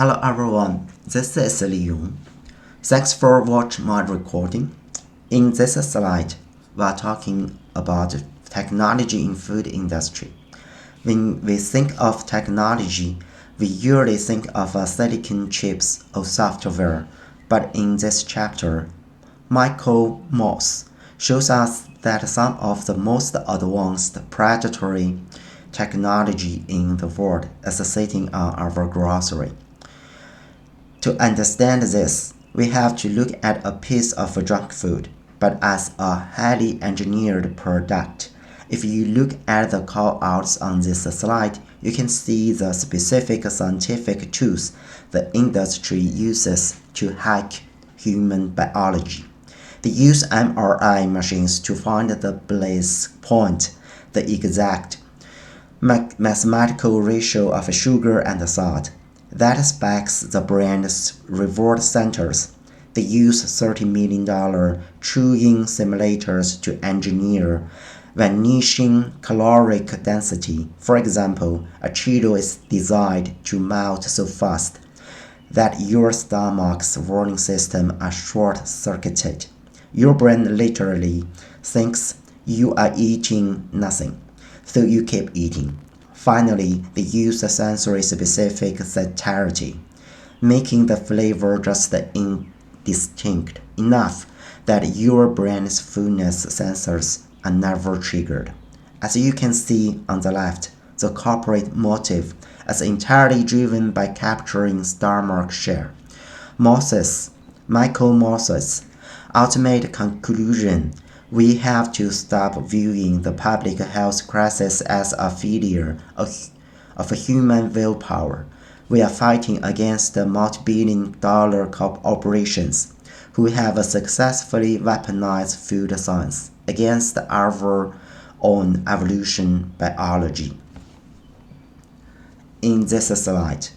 Hello everyone, this is LiYong. Thanks for watching my recording. In this slide, we are talking about technology in food industry. When we think of technology, we usually think of silicon chips or software, but in this chapter, Michael Moss shows us that some of the most advanced predatory technology in the world is sitting on our grocery. To understand this, we have to look at a piece of junk food, but as a highly engineered product. If you look at the call-outs on this slide, you can see the specific scientific tools the industry uses to hack human biology. They use MRI machines to find the blaze point, the exact mathematical ratio of sugar and salt that specs the brand's reward centers. They use $30 million Turing simulators to engineer vanishing caloric density. For example, a Cheeto is designed to melt so fast that your stomach's warning system are short-circuited. Your brain literally thinks you are eating nothing, so you keep eating. Finally, they use a sensory-specific satiety, making the flavor just indistinct enough that your brain's fullness sensors are never triggered. As you can see on the left, the corporate motive is entirely driven by capturing stomach share. Michael Moss's ultimate conclusion: we have to stop viewing the public health crisis as a failure of human willpower. We are fighting against the multi-billion-dollar corporations who have successfully weaponized food science against our own evolution biology. In this slide,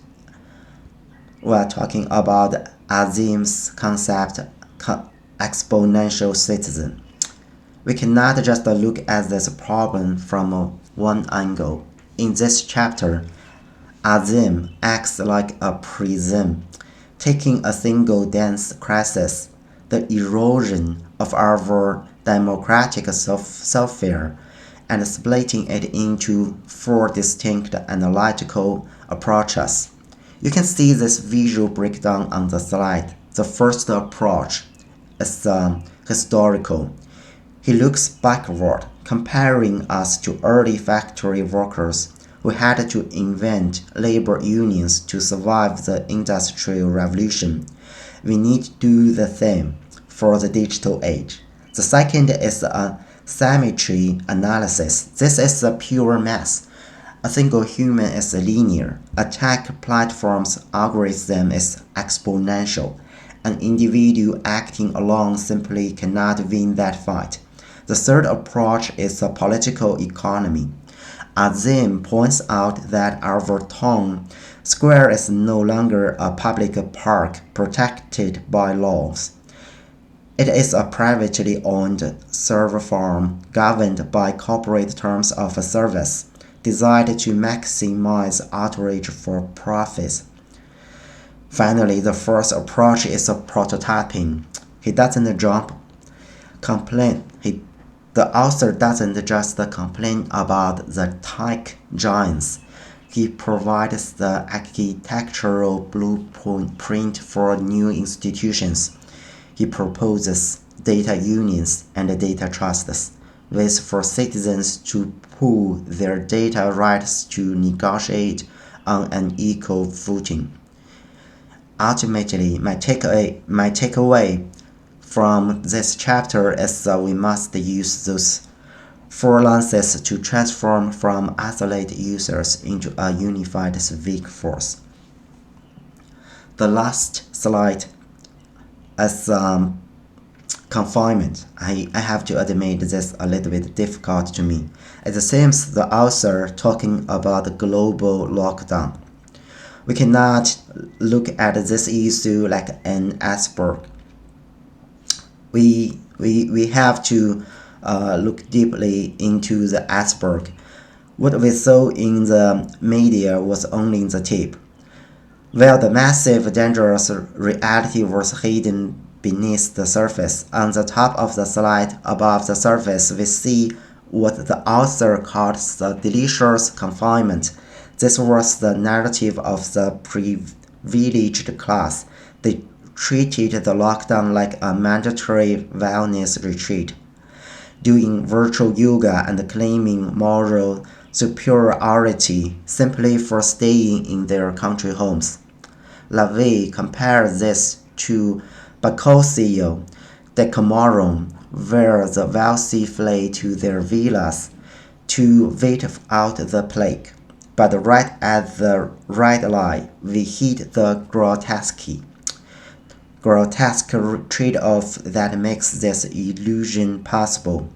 we are talking about Azim's concept, exponential citizen. We cannot just look at this problem from one angle. In this chapter, Azim acts like a prism, taking a single dense crisis, the erosion of our democratic software, and splitting it into four distinct analytical approaches. You can see this visual breakdown on the slide. The first approach is historical. He looks backward, comparing us to early factory workers who had to invent labor unions to survive the Industrial Revolution. We need to do the same for the digital age. The second is a symmetry analysis. This is a pure math. A single human is linear. A tech platform's algorithm is exponential. An individual acting alone simply cannot win that fight. The third approach is a political economy. Azim points out that our town square is no longer a public park protected by laws. It is a privately owned server farm governed by corporate terms of service, designed to maximize outrage for profits. Finally, the fourth approach is a prototyping. He doesn't complain. The author doesn't just complain about the tech giants. He provides the architectural blueprint for new institutions. He proposes data unions and data trusts, ways for citizens to pool their data rights to negotiate on an equal footing. Ultimately, my takeaway from this chapter is that we must use those four lenses to transform from isolated users into a unified civic force. The last slide is confinement. I have to admit this a little bit difficult to me. It seems the author talking about the global lockdown. We cannot look at this issue like an iceberg. We have to look deeply into the iceberg. What we saw in the media was only the tip. While the massive, dangerous reality was hidden beneath the surface, on the top of the slide above the surface, we see what the author called the delicious confinement. This was the narrative of the privileged class. They treated the lockdown like a mandatory wellness retreat, doing virtual yoga and claiming moral superiority simply for staying in their country homes. LaVey compares this to Bacosio, Decameron, where the wealthy flee to their villas to wait out the plague. But right at the right line, we hit the grotesque trade-off that makes this illusion possible.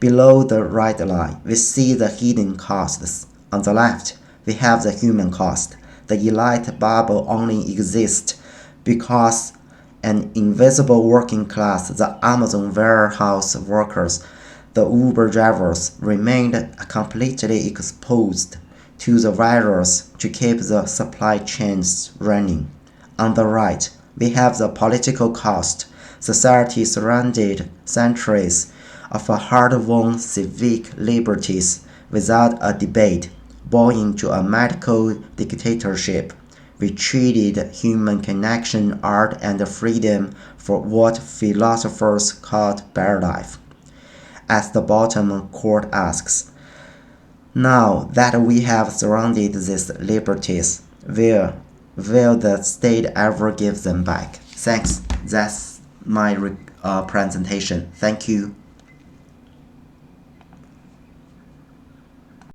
Below the right line, we see the hidden costs. On the left, we have the human cost. The elite bubble only exists because an invisible working class, the Amazon warehouse workers, the Uber drivers, remained completely exposed to the virus to keep the supply chains running. On the right, we have the political cost. Society surrounded centuries of hard-won civic liberties without a debate, bowing to a medical dictatorship. We traded human connection, art, and freedom for what philosophers called bare life. At the bottom, Court asks, now that we have surrounded these liberties, will the state ever give them back? Thanks. That's my presentation. Thank you.